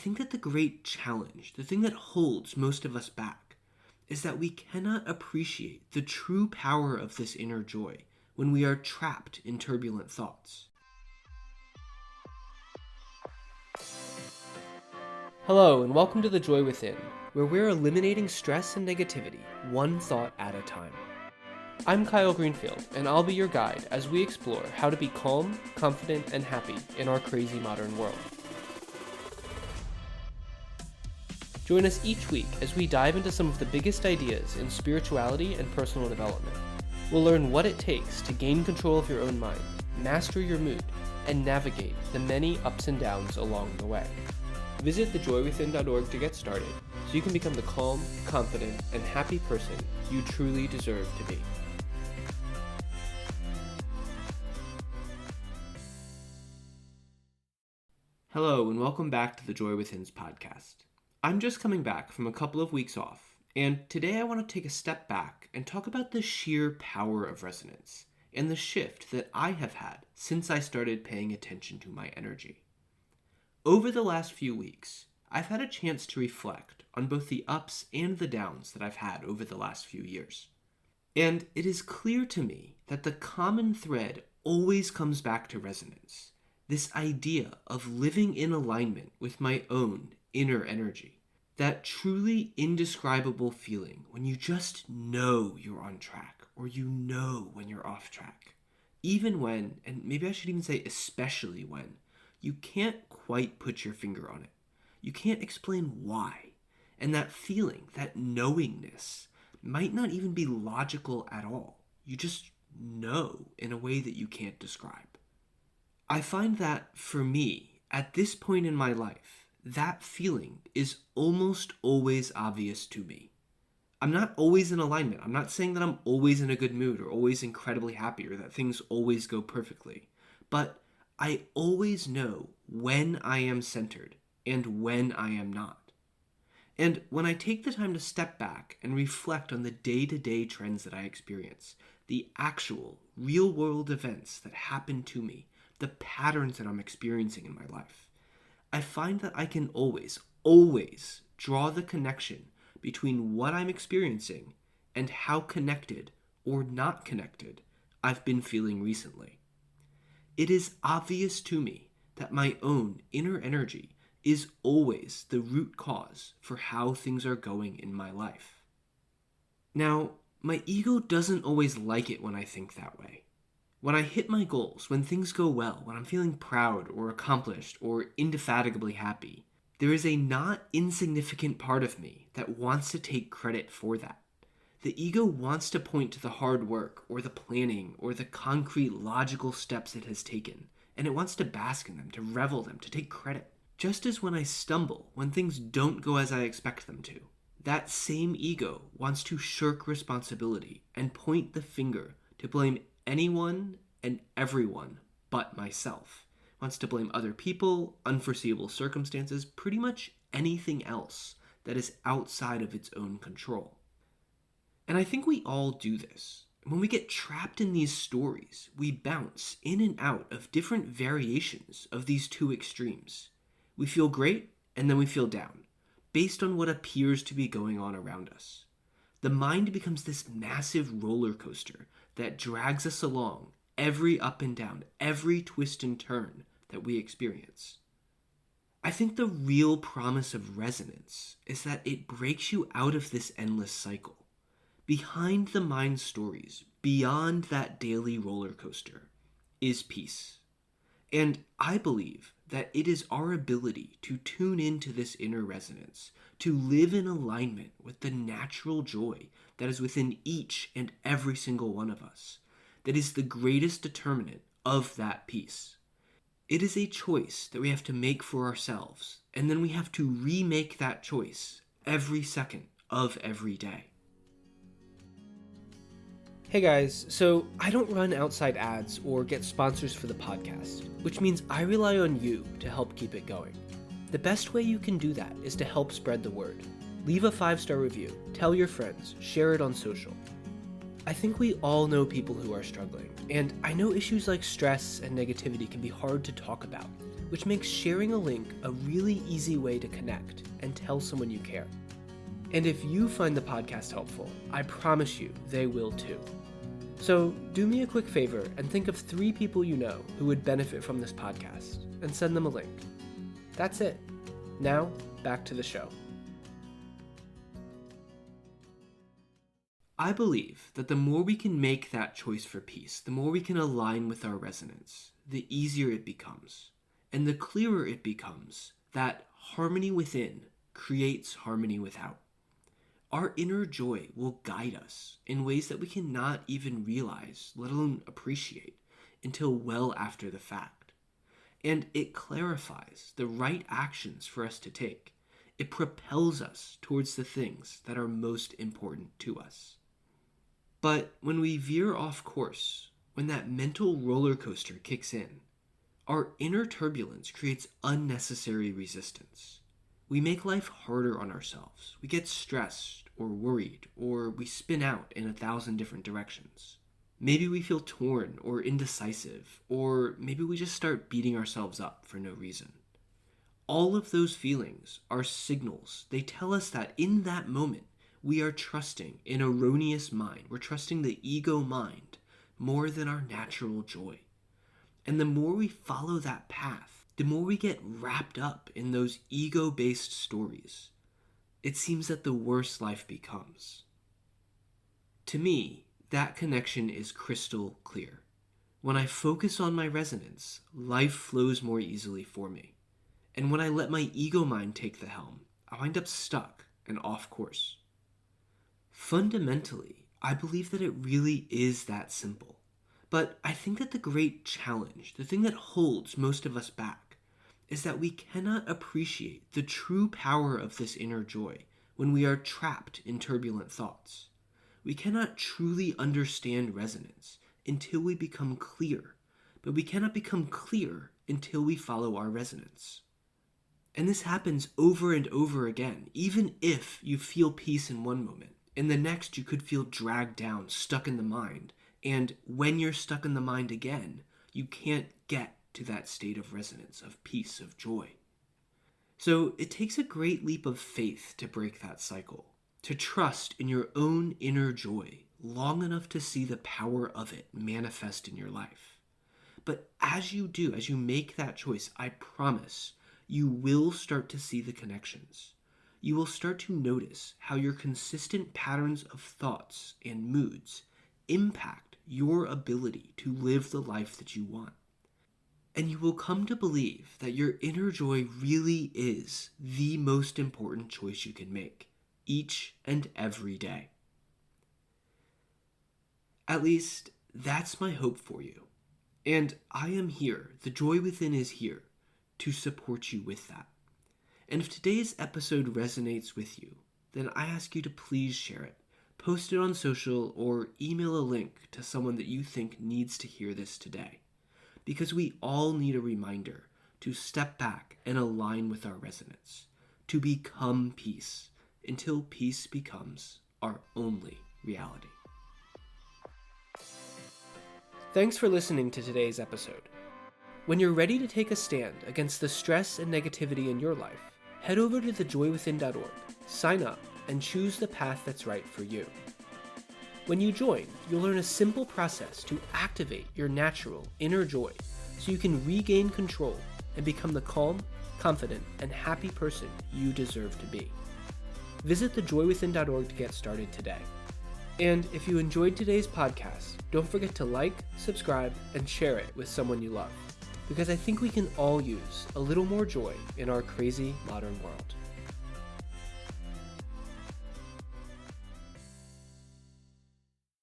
think that the great challenge, the thing that holds most of us back, is that we cannot appreciate the true power of this inner joy when we are trapped in turbulent thoughts. Hello, and welcome to The Joy Within, where we're eliminating stress and negativity, one thought at a time. I'm Kyle Greenfield, and I'll be your guide as we explore how to be calm, confident, and happy in our crazy modern world. Join us each week as we dive into some of the biggest ideas in spirituality and personal development. We'll learn what it takes to gain control of your own mind, master your mood, and navigate the many ups and downs along the way. Visit thejoywithin.org to get started so you can become the calm, confident, and happy person you truly deserve to be. Hello, and welcome back to the Joy Within's podcast. I'm just coming back from a couple of weeks off, and today I want to take a step back and talk about the sheer power of resonance and the shift that I have had since I started paying attention to my energy. Over the last few weeks, I've had a chance to reflect on both the ups and the downs that I've had over the last few years. And it is clear to me that the common thread always comes back to resonance. This idea of living in alignment with my own inner energy. That truly indescribable feeling when you just know you're on track or you know when you're off track. Even when, and maybe I should even say especially when, you can't quite put your finger on it. You can't explain why. And that feeling, that knowingness, might not even be logical at all. You just know in a way that you can't describe. I find that, for me, at this point in my life, that feeling is almost always obvious to me. I'm not always in alignment. I'm not saying that I'm always in a good mood or always incredibly happy or that things always go perfectly. But I always know when I am centered and when I am not. And when I take the time to step back and reflect on the day-to-day trends that I experience, the actual, real-world events that happen to me, the patterns that I'm experiencing in my life, I find that I can always draw the connection between what I'm experiencing and how connected or not connected I've been feeling recently. It is obvious to me that my own inner energy is always the root cause for how things are going in my life. Now, my ego doesn't always like it when I think that way. When I hit my goals, when things go well, when I'm feeling proud or accomplished or indefatigably happy, there is a not insignificant part of me that wants to take credit for that. The ego wants to point to the hard work or the planning or the concrete logical steps it has taken, and it wants to bask in them, to revel them, to take credit. Just as when I stumble, when things don't go as I expect them to, that same ego wants to shirk responsibility and point the finger to blame anyone and everyone but myself. Wants to blame other people, unforeseeable circumstances, pretty much anything else that is outside of its own control. And I think we all do this. When we get trapped in these stories, we bounce in and out of different variations of these two extremes. We feel great, and then we feel down, based on what appears to be going on around us. The mind becomes this massive roller coaster that drags us along every up and down, every twist and turn that we experience. I think the real promise of resonance is that it breaks you out of this endless cycle. Behind the mind stories, beyond that daily roller coaster, is peace. And I believe that it is our ability to tune into this inner resonance, to live in alignment with the natural joy that is within each and every single one of us, that is the greatest determinant of that peace. It is a choice that we have to make for ourselves, and then we have to remake that choice every second of every day. Hey guys, so I don't run outside ads or get sponsors for the podcast, which means I rely on you to help keep it going. The best way you can do that is to help spread the word. Leave a 5-star review, tell your friends, share it on social. I think we all know people who are struggling, and I know issues like stress and negativity can be hard to talk about, which makes sharing a link a really easy way to connect and tell someone you care. And if you find the podcast helpful, I promise you they will too. So do me a quick favor and think of 3 people you know who would benefit from this podcast and send them a link. That's it. Now, back to the show. I believe that the more we can make that choice for peace, the more we can align with our resonance, the easier it becomes. And the clearer it becomes that harmony within creates harmony without. Our inner joy will guide us in ways that we cannot even realize, let alone appreciate, until well after the fact. And it clarifies the right actions for us to take. It propels us towards the things that are most important to us. But when we veer off course, when that mental roller coaster kicks in, our inner turbulence creates unnecessary resistance. We make life harder on ourselves. We get stressed or worried, or we spin out in 1,000 different directions. Maybe we feel torn or indecisive, or maybe we just start beating ourselves up for no reason. All of those feelings are signals. They tell us that in that moment, we are trusting an erroneous mind. We're trusting the ego mind more than our natural joy. And the more we follow that path, the more we get wrapped up in those ego-based stories. It seems that the worse life becomes. To me, that connection is crystal clear. When I focus on my resonance, life flows more easily for me. And when I let my ego mind take the helm, I wind up stuck and off course. Fundamentally, I believe that it really is that simple. But I think that the great challenge, the thing that holds most of us back, is that we cannot appreciate the true power of this inner joy when we are trapped in turbulent thoughts. We cannot truly understand resonance until we become clear, but we cannot become clear until we follow our resonance. And this happens over and over again, even if you feel peace in one moment. In the next, you could feel dragged down, stuck in the mind. And when you're stuck in the mind again, you can't get to that state of resonance, of peace, of joy. So it takes a great leap of faith to break that cycle, to trust in your own inner joy long enough to see the power of it manifest in your life. But as you do, as you make that choice, I promise you will start to see the connections. You will start to notice how your consistent patterns of thoughts and moods impact your ability to live the life that you want. And you will come to believe that your inner joy really is the most important choice you can make, each and every day. At least, that's my hope for you. And I am here, the Joy Within is here, to support you with that. And if today's episode resonates with you, then I ask you to please share it. Post it on social or email a link to someone that you think needs to hear this today. Because we all need a reminder to step back and align with our resonance, to become peace, until peace becomes our only reality. Thanks for listening to today's episode. When you're ready to take a stand against the stress and negativity in your life, head over to thejoywithin.org, sign up, and choose the path that's right for you. When you join, you'll learn a simple process to activate your natural inner joy so you can regain control and become the calm, confident, and happy person you deserve to be. Visit thejoywithin.org to get started today. And if you enjoyed today's podcast, don't forget to like, subscribe, and share it with someone you love, because I think we can all use a little more joy in our crazy modern world.